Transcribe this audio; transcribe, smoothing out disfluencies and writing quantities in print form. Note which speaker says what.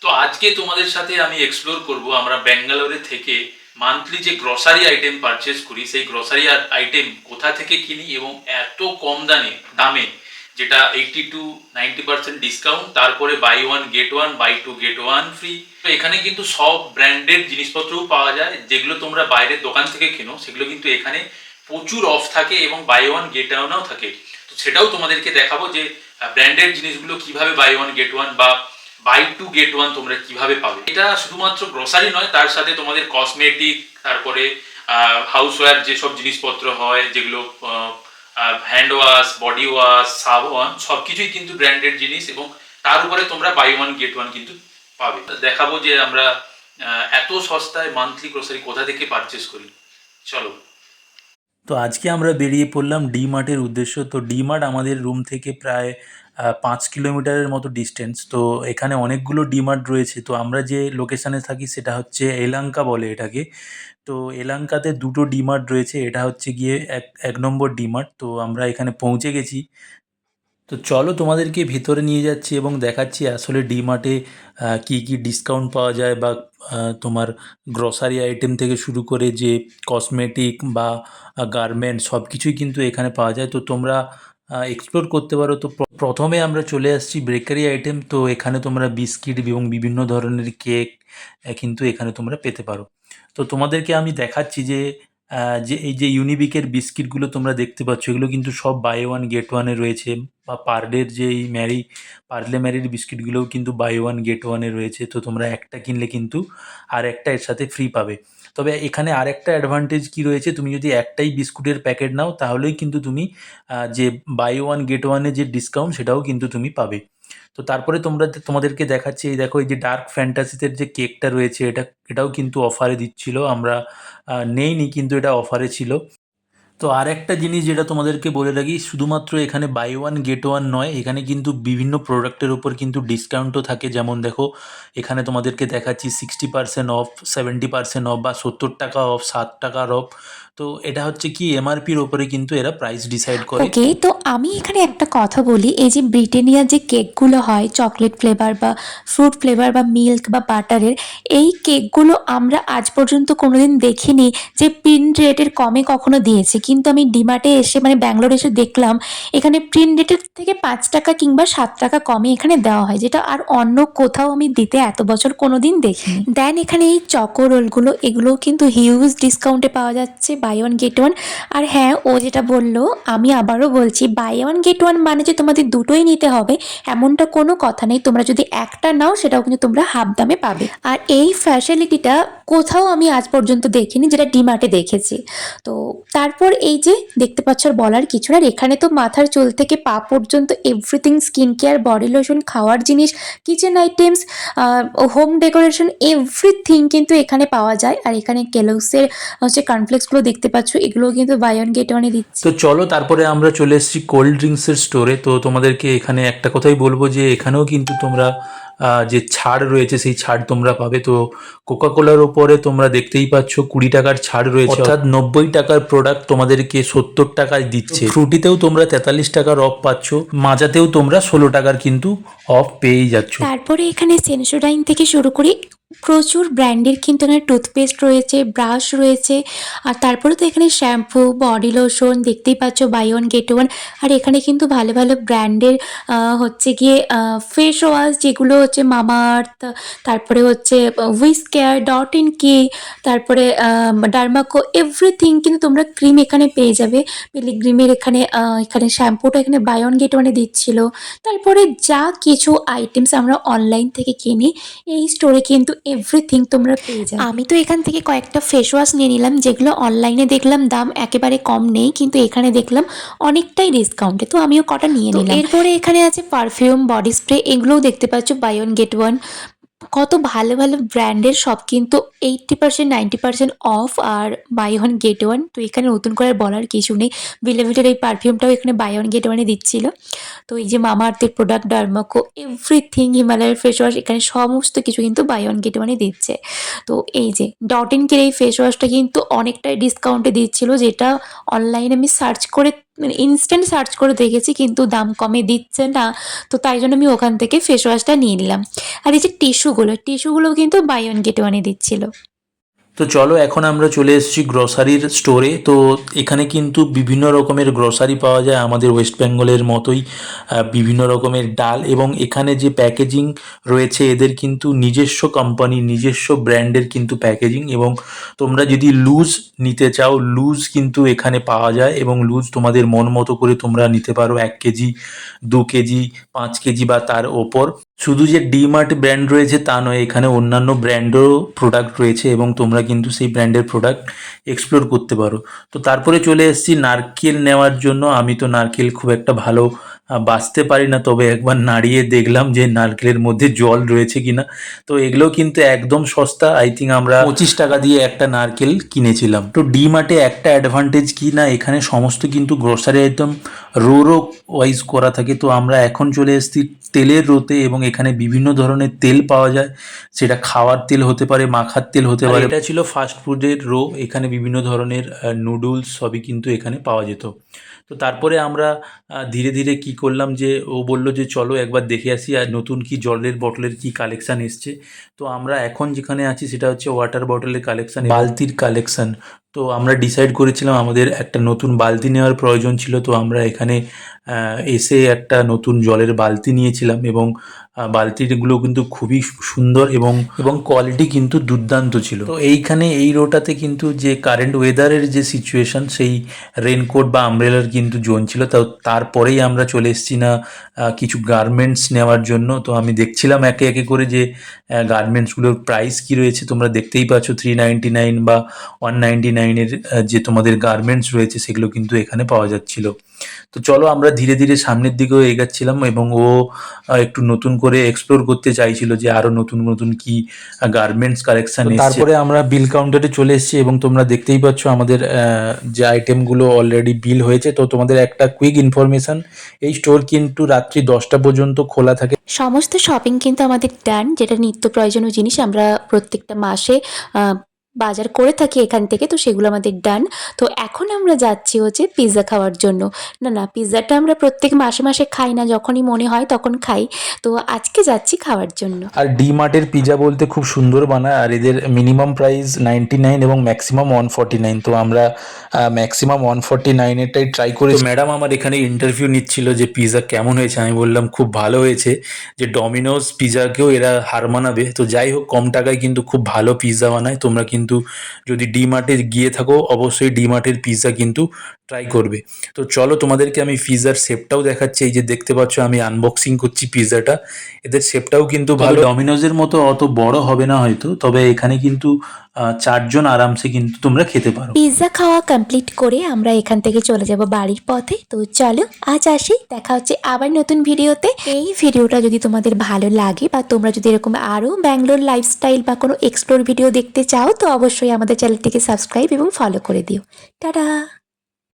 Speaker 1: তো আজকে তোমাদের সাথে আমি এক্সপ্লোর করব আমরা ব্যাঙ্গালোরে থেকে মান্থলি যে গ্রসারি আইটেম পারচেস করি সেই গ্রসারি আইটেম কোথা থেকে কিনি এবং এত কম দামে যেটা 80 to 90% ডিসকাউন্ট, তারপরে buy one get one, buy two get one free. তো এখানে কিন্তু সব ব্র্যান্ডের জিনিসপত্রও পাওয়া যায়, যেগুলো তোমরা বাইরের দোকান থেকে কেনো সেগুলো কিন্তু এখানে প্রচুর অফ থাকে এবং বাই ওয়ান গেট ওয়ানও থাকে। তো সেটাও তোমাদেরকে দেখাবো যে ব্র্যান্ডেড জিনিসগুলো কিভাবে বাই ওয়ান গেট ওয়ান বা বাই টু গেট ওয়ান তোমরা কিভাবে পাবে। এটা শুধুমাত্র গ্রসারি নয়, তার সাথে তোমাদের কসমেটিক, তারপরে হাউসওয়্যার যেসব জিনিসপত্র হয়, যেগুলো হ্যান্ড ওয়াশ, বডি ওয়াশ, সাবান, সবকিছুই কিন্তু ব্র্যান্ডেড জিনিস এবং তার উপরে তোমরা বাই ওয়ান গেট ওয়ান কিন্তু পাবে। দেখাবো যে আমরা এত সস্তায় মান্থলি গ্রসারি কোথা থেকে পারচেস করি। চলো।
Speaker 2: তো আজকে আমরা বেরিয়ে পড়লাম ডি-মার্টের উদ্দেশ্য। তো ডি-মার্ট আমাদের রুম থেকে প্রায় 5 কিলোমিটারের মতো ডিস্টেন্স। তো এখানে অনেকগুলো ডি-মার্ট রয়েছে। তো আমরা যে লোকেশানে থাকি সেটা হচ্ছে এলাঙ্কা বলে এটাকে। তো এলাঙ্কাতে দুটো ডি-মার্ট রয়েছে, এটা হচ্ছে গিয়ে এক নম্বর ডি-মার্ট। তো আমরা এখানে পৌঁছে গেছি। তো চলো তোমাদেরকে ভিতরে নিয়ে যাচ্ছি এবং দেখাচ্ছি আসলে ডি-মার্টে কী কী ডিসকাউন্ট পাওয়া যায়, বা তোমার গ্রসারি আইটেম থেকে শুরু করে যে কসমেটিক বা গার্মেন্ট সব কিছুই কিন্তু এখানে পাওয়া যায়। তো তোমরা এক্সপ্লোর করতে পারো। তো প্রথমে আমরা চলে আসছি বেকারি আইটেম। তো এখানে তোমরা বিস্কিট এবং বিভিন্ন ধরনের কেক কিন্তু এখানে তোমরা পেতে পারো। তো তোমাদেরকে আমি দেখাচ্ছি যে যে এই যে ইউনিবিকের বিস্কিটগুলো তোমরা দেখতে পাচ্ছ, এগুলো কিন্তু সব বাই ওয়ান গেট ওয়ানে রয়েছে। বা পার্লের যে এই পার্লে ম্যারির বিস্কিটগুলোও কিন্তু বাই ওয়ান গেট ওয়ানে রয়েছে। তো তোমরা একটা কিনলে কিন্তু আর একটা এর সাথে ফ্রি পাবে। তবে এখানে আরেকটা অ্যাডভান্টেজ কি রয়েছে, তুমি যদি একটাই বিস্কুটের প্যাকেট নাও তাহলেই কিন্তু তুমি যে বাই ওয়ান গেট ওয়ানে যে ডিসকাউন্ট সেটাও কিন্তু তুমি পাবে। তো তারপরে তোমাদেরকে দেখাচ্ছি, এই দেখো এই যে ডার্ক ফ্যান্টাসিতে যে কেকটা রয়েছে, এটাও কিন্তু অফারে দিচ্ছিল। আমরা নেইনি, কিন্তু এটা অফারে ছিল। তো আর একটা জিনিস যেটা তোমাদেরকে বলে রাখি, শুধুমাত্র এখানে বাই ওয়ান গেট ওয়ান নয়, এখানে কিন্তু বিভিন্ন প্রোডাক্টের উপর কিন্তু ডিসকাউন্টও থাকে। যেমন দেখো এখানে তোমাদেরকে দেখাচ্ছি 60% অফ, 70% অফ, বা 70 টাকা অফ, 7 টাকার অফ। তো এটা হচ্ছে কি এমআরপির ওপরে কিন্তু এরা প্রাইস ডিসাইড করে।
Speaker 3: ওকে, তো আমি এখানে একটা কথা বলি, এই যে ব্রিটানিয়ার যে কেকগুলো হয় চকলেট ফ্লেভার বা ফ্রুট ফ্লেভার বা মিল্ক বা বাটারের, এই কেকগুলো আমরা আজ পর্যন্ত কোনোদিন দেখিনি যে প্রিন্ট রেটের কমে কখনো দিয়েছে। কিন্তু আমি ডিমার্টে এসে মানে ব্যাঙ্গালোরে এসে দেখলাম এখানে প্রিন্ট রেটের থেকে 5 টাকা কিংবা 7 টাকা কমে এখানে দেওয়া হয়, যেটা আর অন্য কোথাও আমি দিতে এত বছর কোনোদিন দেখিনি। দেন এখানে এই চকো রোলগুলো, এগুলোও কিন্তু হিউজ ডিসকাউন্টে পাওয়া যাচ্ছে, বাই ওয়ান গেট ওয়ান। আর হ্যাঁ, ও যেটা বললো আমি আবারও বলছি, বাই ওয়ান গেট ওয়ান মানে যে তোমাদের দুটোই নিতে হবে এমনটা কোনো কথা নেই। তোমরা যদি একটা নাও সেটাও কিন্তু তোমরা হাফ দামে পাবে। আর এই ফ্যাসিলিটিটা কোথাও আমি আজ পর্যন্ত দেখিনি, যেটা ডিমার্টে দেখেছি। তো তারপর এই যে দেখতে পাচ্ছ, আর বলার কিছু না, এখানে তো মাথার চুল থেকে পা পর্যন্ত everything, skin care, body lotion, খাওয়ার জিনিস, kitchen items, home decoration, everything কিন্তু এখানে পাওয়া যায়। আর এখানে কেলগসের হচ্ছে কর্নফ্লেক্সগুলো দেখতে পাচ্ছ, এগুলো কিন্তু বাই ওয়ান গেট ওয়ানে দিচ্ছে।
Speaker 2: তো চলো তারপরে আমরা চলে এসেছি কোল্ড ড্রিঙ্কসের স্টোরে। তো তোমাদেরকে এখানে একটা কথাই বলবো যে এখানেও কিন্তু তোমরা যে ছাড় রয়েছে সেই ছাড় তোমরা পাবে। তো কোকাকোলার ওপরে তোমরা দেখতেই পাচ্ছ 20 টাকার ছাড় রয়েছে, অর্থাৎ 90 টাকার প্রোডাক্ট তোমাদেরকে 70 টাকায় দিচ্ছে। ফ্রুটিতেও তোমরা 43 টাকার অফ পাচ্ছ, মাজাতেও তোমরা 16 টাকার কিন্তু অফ পেয়েই যাচ্ছ।
Speaker 3: তারপরে এখানে সেন্সোডাইন থেকে শুরু করে প্রচুর ব্র্যান্ডের কিন্তু এখানে টুথপেস্ট রয়েছে, ব্রাশ রয়েছে। আর তারপরে তো এখানে শ্যাম্পু, বডি লোশন দেখতেই পাচ্ছ বাই ওয়ান গেট ওয়ান। আর এখানে কিন্তু ভালো ভালো ব্র্যান্ডের হচ্ছে গিয়ে ফেস ওয়াশ, যেগুলো হচ্ছে মামাআর্থ, তারপরে হচ্ছে উইস কেয়ার, ডট ইন কি, তারপরে ডার্মাকো, এভরিথিং কিন্তু তোমরা ক্রিম এখানে পেয়ে যাবে। পিলিগ্রিমের এখানে এখানে শ্যাম্পুটা এখানে বাই ওয়ান গেট ওয়ানে দিচ্ছিল। তারপরে যা কিছু আইটেমস আমরা অনলাইন থেকে কিনি, এই স্টোরে কিন্তু এভরিথিং তোমরা পেয়ে যাবে। আমি তো এখান থেকে কয়েকটা ফেস ওয়াশ নিয়ে নিলাম, যেগুলো অনলাইনে দেখলাম দাম একেবারে কম নেই, কিন্তু এখানে দেখলাম অনেকটাই ডিসকাউন্টে, তো আমিও কটা নিয়ে নিলাম। এরপরে এখানে আছে পারফিউম, বডি স্প্রে, এগুলোও দেখতে পাচ্ছ বাই ওয়ান গেট ওয়ান। কত ভালো ভালো ব্র্যান্ডের সব কিন্তু 80% 90% অফ আর বাই ওয়ান গেট ওয়ান। তো এখানে নতুন করে বলার কিছু নেই। বিলেভিটের এই পারফিউমটাও এখানে বাই ওয়ান গেট ওয়ানে দিচ্ছিল। তো এই যে মামাআর্থের প্রোডাক্ট, ডার্মাকো, এভরিথিং, হিমালয়ের ফেস ওয়াশ, এখানে সমস্ত কিছু কিন্তু বাই ওয়ান গেট ওয়ানে দিচ্ছে। তো এই যে ডট ইন কের এই ফেস ওয়াশটা কিন্তু অনেকটাই ডিসকাউন্টে দিচ্ছিল, যেটা অনলাইনে আমি সার্চ করে মানে ইনস্ট্যান্ট সার্চ করে দেখেছি কিন্তু দাম কমে দিচ্ছে না, তো তাই জন্য আমি ওখান থেকে ফেস ওয়াশটা নিয়ে নিলাম। আর এই যে টিস্যুগুলো কিন্তু বাই ওয়ান গেট ওয়ানে দিচ্ছিল।
Speaker 2: তো চলো এখন আমরা চলে এসেছি গ্রসারির স্টোরে। তো এখানে কিন্তু বিভিন্ন রকমের গ্রসারি পাওয়া যায় আমাদের ওয়েস্ট বেঙ্গলের মতোই, বিভিন্ন রকমের ডাল, এবং এখানে যে প্যাকেজিং রয়েছে এদের কিন্তু নিজস্ব কোম্পানি নিজস্ব ব্র্যান্ডের কিন্তু প্যাকেজিং, এবং তোমরা যদি লুজ নিতে চাও লুজ কিন্তু এখানে পাওয়া যায়, এবং লুজ তোমাদের মন মতো করে তোমরা নিতে পারো 1 কেজি, 2 কেজি, 5 কেজি বা তার ওপর। শুধু যে ডিমার্ট ব্র্যান্ড রয়েছে তা নয়, এখানে অন্যান্য ব্র্যান্ডেরও প্রোডাক্ট রয়েছে এবং তোমরা কিন্তু সেই ব্র্যান্ডের প্রোডাক্ট এক্সপ্লোর করতে পারো। তো তারপরে চলে এসেছি নারকেল নেওয়ার জন্য। আমি তো নারকেল খুব একটা ভালো বাছতে পারি না, তবে একবার নাড়িয়ে দেখলাম যে নারকেলের মধ্যে জল রয়েছে কিনা। তো এগুলো কিন্তু একদম সস্তা, আই থিঙ্ক আমরা 25 টাকা দিয়ে একটা নারকেল কিনেছিলাম। তো ডিমার্টে একটা অ্যাডভান্টেজ কি না, এখানে সমস্ত কিন্তু গ্রোসারি আইটেম রো ওয়াইজ করা থাকে। তো আমরা এখন চলে এসেছি তেলের রোতে, এবং এখানে বিভিন্ন ধরনের তেল পাওয়া যায়, সেটা খাওয়ার তেল হতে পারে, মাখার তেল হতে পারে। এটা ছিল ফাস্ট ফুডের রো, এখানে বিভিন্ন ধরনের নুডলস সবই কিন্তু এখানে পাওয়া যেত। তো তারপরে আমরা ধীরে ধীরে কি করলাম যে ও বলল যে চলো একবার দেখে আসি আর নতুন কি জলের বটলের কি কালেকশান এসছে। তো আমরা এখন যেখানে আছি সেটা হচ্ছে ওয়াটার বটলের কালেকশান, বালতির কালেকশান। তো আমরা ডিসাইড করেছিলাম আমাদের একটা নতুন বালতি নেওয়ার প্রয়োজন ছিল। তো আমরা এখানে এসে একটা নতুন জলের বালতি নিয়েছিলাম, এবং বালতিগুলো কিন্তু খুবই সুন্দর এবং কোয়ালিটি কিন্তু দুর্দান্ত ছিল। তো এইখানে এই রোটাতে কিন্তু যে কারেন্ট ওয়েদারের যে সিচুয়েশন, সেই রেনকোট বা আমব্রেলার কিন্তু জোন ছিল। তো তারপরেই আমরা চলে এসেছি না কিছু গার্মেন্টস নেওয়ার জন্য। তো আমি দেখছিলাম একে একে করে যে গার্মেন্টসগুলোর প্রাইস কি রয়েছে। তোমরা দেখতেই পাচ্ছ 399 বা 199-এর যে তোমাদের গার্মেন্টস রয়েছে সেগুলো কিন্তু এখানে পাওয়া যাচ্ছিল। তো চলো আমরা ধীরে ধীরে সামনের দিকেও এগাচ্ছিলাম, এবং ও একটু নতুন করে এক্সপ্লোর করতে চাইছিল যে আরো নতুন নতুন কি গার্মেন্টস কালেকশন এসেছে। তারপরে আমরা বিল কাউন্টারে চলে এসেছি, এবং তোমরা দেখতেই পাচ্ছ আমাদের যে আইটেমগুলো অলরেডি বিল হয়েছে। তো তোমাদের একটা কুইক ইনফরমেশন, এই স্টোর কিন্তু রাত্রি 10টা পর্যন্ত খোলা থাকে।
Speaker 3: সমস্ত শপিং কিন্তু আমাদের ডান, যেটা নিত্য প্রয়োজনীয় জিনিস আমরা প্রত্যেকটা মাসে বাজার করে থাকি এখান থেকে, তো সেগুলো আমাদের ডান। তো এখন আমরা যাচ্ছি হচ্ছে পিৎজা খাওয়ার জন্য। না পিৎজাটা আমরা প্রত্যেক মাসে মাসে খাই না, যখনই মনে হয় তখন খাই। তো আজকে যাচ্ছি খাওয়ার জন্য।
Speaker 2: আর ডিমার্টের পিৎজা বলতে খুব সুন্দর বানায়, আর এদের মিনিমাম প্রাইস 99 এবং ম্যাক্সিমাম 149। তো আমরা ম্যাক্সিমাম 149-এরটাই ট্রাই করি। ম্যাডাম আমার এখানে ইন্টারভিউ নিচ্ছিল যে পিৎজা কেমন হয়েছে। আমি বললাম খুব ভালো হয়েছে, যে ডমিনোজ পিৎজাকেও এরা হার মানাবে। তো যাই হোক, কম টাকায় কিন্তু খুব ভালো পিৎজা বানায়। তোমরা কিন্তু যদি ডিমার্টে গিয়ে থাকো অবশ্যই ডিমার্টের পিৎজা কিন্তু ট্রাই করবে। তো চলো তোমাদেরকে আমি পিৎজার শেপটাও দেখাচ্ছি। এই যে দেখতে পাচ্ছ আমি আনবক্সিং করছি পিৎজাটা। এদের শেপটাও কিন্তু ভালো, ডমিনোজের মতো অত বড় হবে না হয়তো, তবে এখানে কিন্তু 4 জন আরামসে কিন্তু তোমরা খেতে পারো।
Speaker 3: পিৎজা খাওয়া কমপ্লিট করে আমরা এখান থেকে চলে যাব বাড়ির পথে। তো চলো আজ আসি, দেখা হচ্ছে আবার নতুন ভিডিওতে। এই ভিডিওটা যদি তোমাদের ভালো লাগে বা তোমরা যদি এরকম আরও ব্যাঙ্গালোর লাইফস্টাইল বা কোনো এক্সপ্লোর ভিডিও দেখতে চাও, তো অবশ্যই আমাদের চ্যানেলটিকে সাবস্ক্রাইব এবং ফলো করে দিও। টাটা।